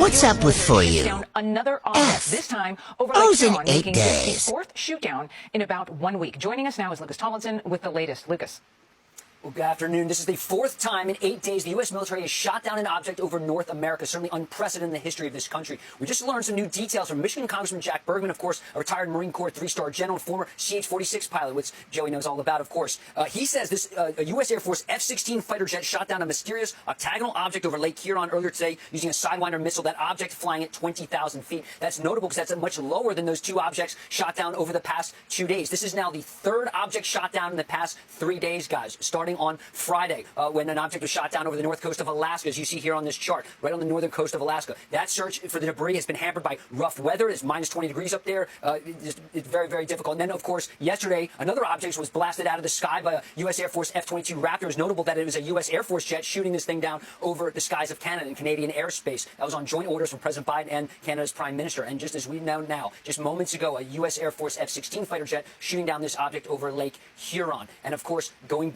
What's up with for you? Down another object, this time over Lake O's in Huron, 8 making this days. the fourth shoot down in about 1 week. Joining us now is Lucas Tomlinson with the latest. Lucas. Well, good afternoon. This is the fourth time in 8 days the U.S. military has shot down an object over North America, certainly unprecedented in the history of this country. We just learned some new details from Michigan Congressman Jack Bergman, of course, a retired Marine Corps three-star general, former CH-46 pilot, which Joey knows all about, of course. He says this a U.S. Air Force F-16 fighter jet shot down a mysterious octagonal object over Lake Huron earlier today using a Sidewinder missile. That object flying at 20,000 feet. That's notable because that's much lower than those two objects shot down over the past 2 days. This is now the third object shot down in the past 3 days, guys, starting on Friday. When an object was shot down over the north coast of Alaska, as you see here on this chart, right on the northern coast of Alaska. That search for the debris has been hampered by rough weather. It's minus 20 degrees up there. It's very, very difficult. And then, of course, yesterday, another object was blasted out of the sky by a U.S. Air Force F-22 Raptor. It's notable that it was a U.S. Air Force jet shooting this thing down over the skies of Canada and Canadian airspace. That was on joint orders from President Biden and Canada's Prime Minister. And just as we know now, just moments ago, a U.S. Air Force F-16 fighter jet shooting down this object over Lake Huron. And, of course,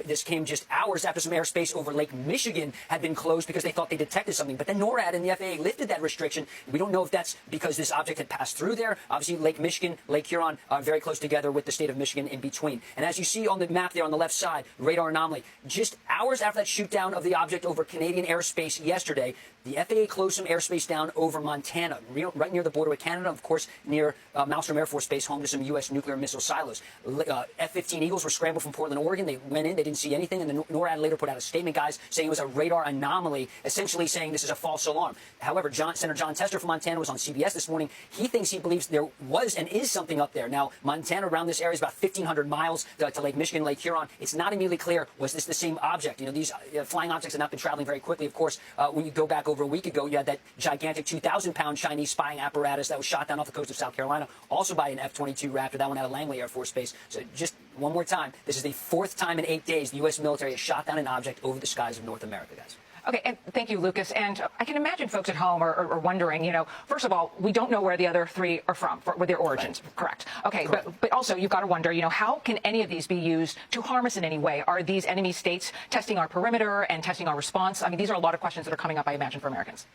this came just hours after some airspace over Lake Michigan had been closed because they thought they detected something. But then NORAD and the FAA lifted that restriction. We don't know if that's because this object had passed through there. Obviously, Lake Michigan, Lake Huron are very close together with the state of Michigan in between. And as you see on the map there on the left side, radar anomaly, just hours after that shoot down of the object over Canadian airspace yesterday, the FAA closed some airspace down over Montana, right near the border with Canada, of course, near Malmstrom Air Force Base, home to some U.S. nuclear missile silos. F-15 Eagles were scrambled from Portland, Oregon. They went in, they didn't see anything, and the NORAD later put out a statement, guys, saying it was a radar anomaly, essentially saying this is a false alarm. However, Senator John Tester from Montana was on CBS this morning. He believes there was and is something up there. Now, Montana around this area is about 1,500 miles to Lake Michigan, Lake Huron. It's not immediately clear, was this the same object? You know, these flying objects have not been traveling very quickly. Of course, when you go back over a week ago, you had that gigantic 2,000-pound Chinese spying apparatus that was shot down off the coast of South Carolina, also by an F-22 Raptor, that one out of Langley Air Force Base. So just one more time, this is the fourth time in 8 days the U.S. military has shot down an object over the skies of North America, guys. Okay, and thank you, Lucas. And I can imagine folks at home are wondering, you know, first of all, we don't know where the other three are from, with their origins, right. Correct? Okay, correct. But also you've got to wonder, you know, how can any of these be used to harm us in any way? Are these enemy states testing our perimeter and testing our response? I mean, these are a lot of questions that are coming up, I imagine, for Americans.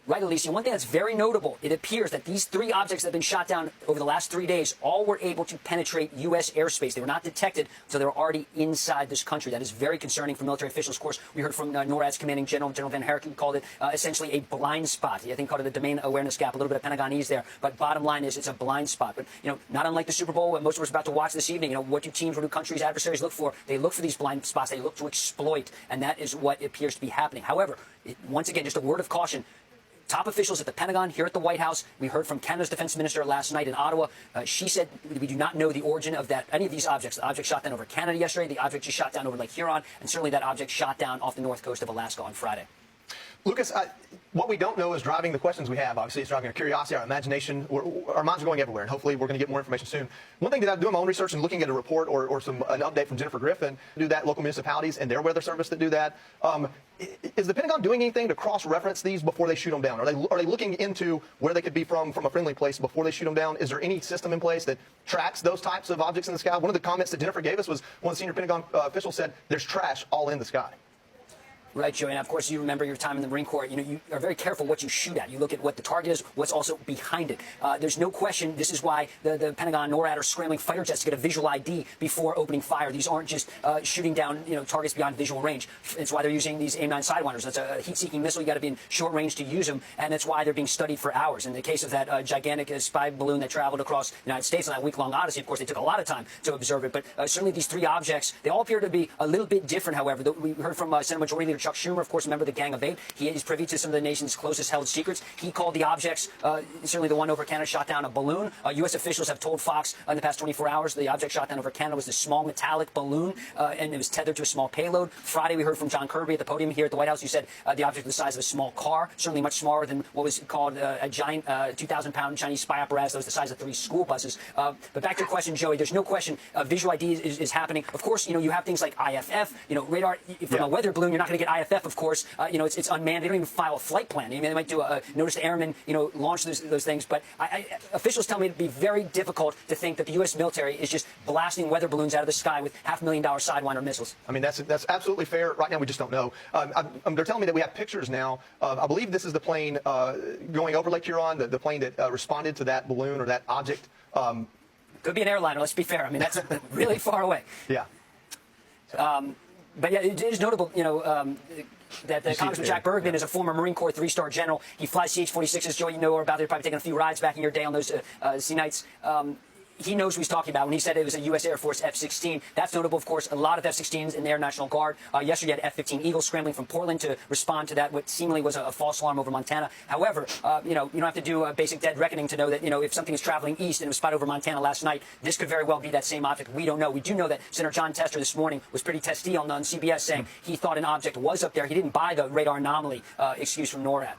Right, Alicia. One thing that's very notable, it appears that these three objects that have been shot down over the last 3 days all were able to penetrate U.S. airspace. They were not detected until they were already inside this country. That is very concerning for military officials. Of course, we heard from NORAD's commanding general, General Van Herken, called it essentially a blind spot. I think called it a domain awareness gap, a little bit of Pentagonese there. But bottom line is it's a blind spot. But, you know, not unlike the Super Bowl, what most of us are about to watch this evening, you know, what do teams, what do countries, adversaries look for? They look for these blind spots. They look to exploit. And that is what appears to be happening. However, once again, just a word of caution. Top officials at the Pentagon, here at the White House, we heard from Canada's defense minister last night in Ottawa. She said we do not know the origin of any of these objects. The object shot down over Canada yesterday, the object just shot down over Lake Huron, and certainly that object shot down off the north coast of Alaska on Friday. Lucas, what we don't know is driving the questions we have. Obviously, it's driving our curiosity, our imagination. Our minds are going everywhere, and hopefully we're going to get more information soon. One thing that I'm doing my own research and looking at a report or an update from Jennifer Griffin, do that, local municipalities and their weather service that do that. Is the Pentagon doing anything to cross-reference these before they shoot them down? Are they looking into where they could be from a friendly place before they shoot them down? Is there any system in place that tracks those types of objects in the sky? One of the comments that Jennifer gave us was one of the senior Pentagon officials said, there's trash all in the sky. Right, Joey, and of course you remember your time in the Marine Corps. You know, you are very careful what you shoot at. You look at what the target is, what's also behind it. There's no question this is why the Pentagon NORAD are scrambling fighter jets to get a visual ID before opening fire. These aren't just shooting down, you know, targets beyond visual range. It's why they're using these AIM-9 Sidewinders. That's a heat-seeking missile. You got to be in short range to use them, and that's why they're being studied for hours. In the case of that gigantic spy balloon that traveled across the United States on that week-long odyssey, of course, they took a lot of time to observe it. But certainly these three objects, they all appear to be a little bit different. However, we heard from Senate Majority Leader Chuck Schumer, of course, a member of the Gang of Eight. He is privy to some of the nation's closest held secrets. He called the objects, certainly the one over Canada shot down a balloon. U.S. officials have told Fox in the past 24 hours the object shot down over Canada was this small metallic balloon, and it was tethered to a small payload. Friday, we heard from John Kirby at the podium here at the White House. He said the object was the size of a small car, certainly much smaller than what was called a giant 2,000-pound Chinese spy apparatus that was the size of 3 school buses. But back to your question, Joey, there's no question visual ID is happening. Of course, you know, you have things like IFF, you know, radar. From a weather balloon, you're not going to get at IFF, of course, it's unmanned. They don't even file a flight plan. I mean, they might do a notice to airmen, launch those things. But officials tell me it'd be very difficult to think that the U.S. military is just blasting weather balloons out of the sky with $500,000 Sidewinder missiles. I mean, that's absolutely fair. Right now, we just don't know. They're telling me that we have pictures now. I believe this is the plane going over Lake Huron, the plane that responded to that balloon or that object. Could be an airliner, let's be fair. I mean, that's really far away. Yeah. But yeah, it is notable, that Congressman Jack Bergman is a former Marine Corps 3-star general. He flies CH-46s. Joe, you know about. They're probably taking a few rides back in your day on those sea nights. He knows what he's talking about when he said it was a U.S. Air Force F-16. That's notable, of course. A lot of F-16s in the Air National Guard. Yesterday, you had F-15 Eagles scrambling from Portland to respond to that, what seemingly was a false alarm over Montana. However, you don't have to do a basic dead reckoning to know that, if something is traveling east and it was spotted over Montana last night, this could very well be that same object. We don't know. We do know that Senator John Tester this morning was pretty testy on CBS saying he thought an object was up there. He didn't buy the radar anomaly excuse from NORAD.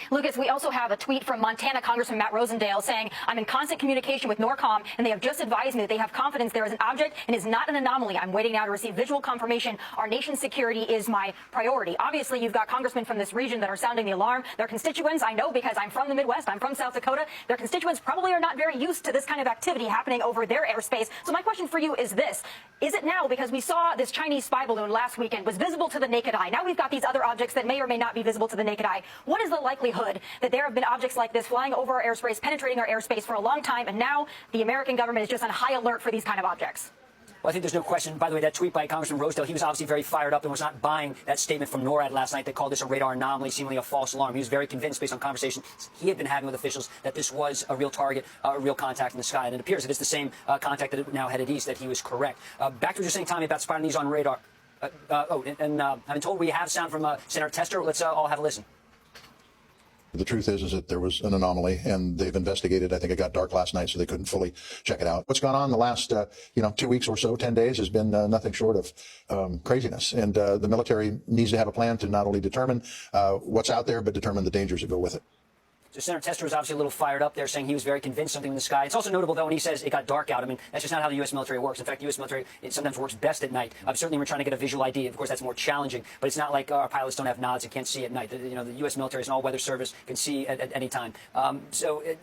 Lucas, we also have a tweet from Montana Congressman Matt Rosendale saying, I'm in constant communication with NORCOM, and they have just advised me that they have confidence there is an object and is not an anomaly. I'm waiting now to receive visual confirmation. Our nation's security is my priority. Obviously, you've got congressmen from this region that are sounding the alarm. Their constituents, I know because I'm from the Midwest, I'm from South Dakota, their constituents probably are not very used to this kind of activity happening over their airspace. So my question for you is this. Is it now, because we saw this Chinese spy balloon last weekend, was visible to the naked eye. Now we've got these other objects that may or may not be visible to the naked eye. What is the likelihood that there have been objects like this flying over our airspace, penetrating our airspace for a long time, and now the American government is just on high alert for these kind of objects? Well, I think there's no question. By the way, that tweet by Congressman Rosedale, he was obviously very fired up and was not buying that statement from NORAD last night that called this a radar anomaly, seemingly a false alarm. He was very convinced, based on conversations he had been having with officials, that this was a real target, a real contact in the sky. And it appears that it's the same contact that now headed east, that he was correct. Back to what you were saying, Tommy, about spotting these on radar. I've been told we have sound from Senator Tester. Let's all have a listen. The truth is that there was an anomaly, and they've investigated. I think it got dark last night, so they couldn't fully check it out. What's gone on the last, 2 weeks or so, 10 days, has been nothing short of craziness. And the military needs to have a plan to not only determine what's out there, but determine the dangers that go with it. So Senator Tester was obviously a little fired up there, saying he was very convinced something in the sky. It's also notable, though, when he says it got dark out. I mean, that's just not how the U.S. military works. In fact, the U.S. military, it sometimes works best at night. Certainly, we're trying to get a visual ID. Of course, that's more challenging. But it's not like our pilots don't have nods and can't see at night. The U.S. military is an all-weather service, can see at any time.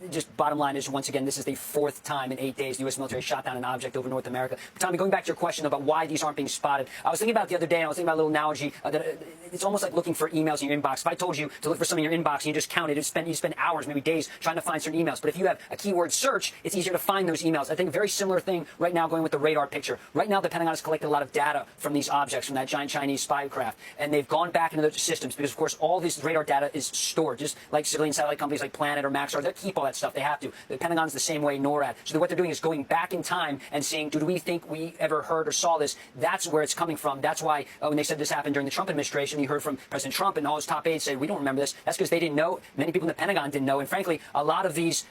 Just bottom line is, once again, this is the fourth time in 8 days the U.S. military shot down an object over North America. But Tommy, going back to your question about why these aren't being spotted, I was thinking about it the other day, and I was thinking about a little analogy that it's almost like looking for emails in your inbox. If I told you to look for something in your inbox and you just count it, you spend hours, maybe days, trying to find certain emails. But if you have a keyword search, it's easier to find those emails. I think a very similar thing right now going with the radar picture. Right now, the Pentagon has collected a lot of data from these objects, from that giant Chinese spy craft. And they've gone back into those systems because, of course, all this radar data is stored, just like civilian satellite companies like Planet or Maxar. They keep all that stuff. They have to. The Pentagon's the same way, NORAD. So what they're doing is going back in time and seeing, do we think we ever heard or saw this? That's where it's coming from. That's why when they said this happened during the Trump administration, you heard from President Trump and all his top aides said, we don't remember this. That's because they didn't know. Many people in the Pentagon didn't know. And frankly, a lot of these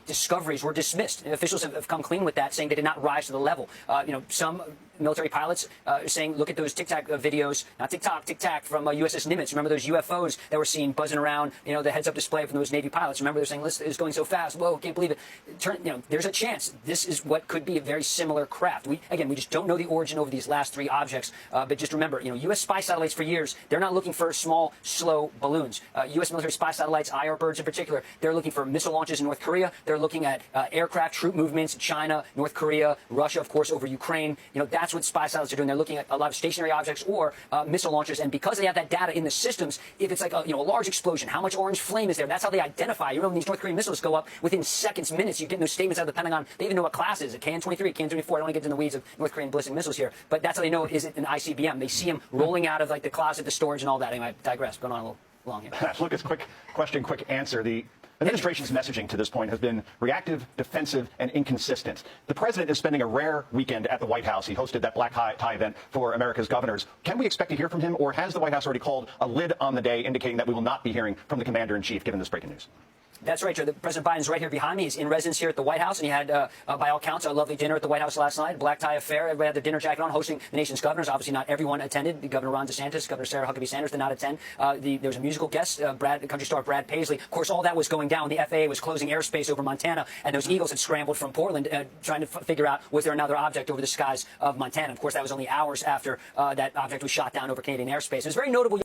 discoveries were dismissed. And officials have come clean with that, saying they did not rise to the level. Some military pilots saying, look at those tic-tac videos, not TikTok, tic-tac from USS Nimitz. Remember those UFOs that were seen buzzing around, the heads-up display from those Navy pilots. Remember they're saying, listen, it's going so fast. Whoa, can't believe it. There's a chance. This is what could be a very similar craft. We just don't know the origin over these last three objects. But just remember, U.S. spy satellites for years, they're not looking for small, slow balloons. U.S. military spy satellites, IR birds in particular, they're looking for missile launches in North Korea. They're looking at aircraft, troop movements in China, North Korea, Russia, of course, over Ukraine. That's what spy satellites are doing. They're looking at a lot of stationary objects or missile launchers. And because they have that data in the systems, if it's like a large explosion, how much orange flame is there? That's how they identify. You know, when these North Korean missiles go up within seconds, minutes, you get those statements out of the Pentagon. They even know what class it is. A KN-23, KN-24. I don't want to get into the weeds of North Korean ballistic missiles here, but that's how they know, is it an ICBM? They see them rolling out of like the closet, the storage, and all that. Anyway, I digress. Going on a little long here. Lucas, quick question, quick answer. The administration's messaging to this point has been reactive, defensive, and inconsistent. The president is spending a rare weekend at the White House. He hosted that black tie event for America's governors. Can we expect to hear from him, or has the White House already called a lid on the day, indicating that we will not be hearing from the commander-in-chief, given this breaking news? That's right, Joe. President Biden's right here behind me. He's in residence here at the White House, and he had, by all counts, a lovely dinner at the White House last night, a black tie affair. Everybody had their dinner jacket on, hosting the nation's governors. Obviously, not everyone attended. Governor Ron DeSantis, Governor Sarah Huckabee Sanders did not attend. There was a musical guest, country star Brad Paisley. Of course, all that was going down. The FAA was closing airspace over Montana, and those Eagles had scrambled from Portland, trying to figure out was there another object over the skies of Montana. Of course, that was only hours after that object was shot down over Canadian airspace. It was very notable.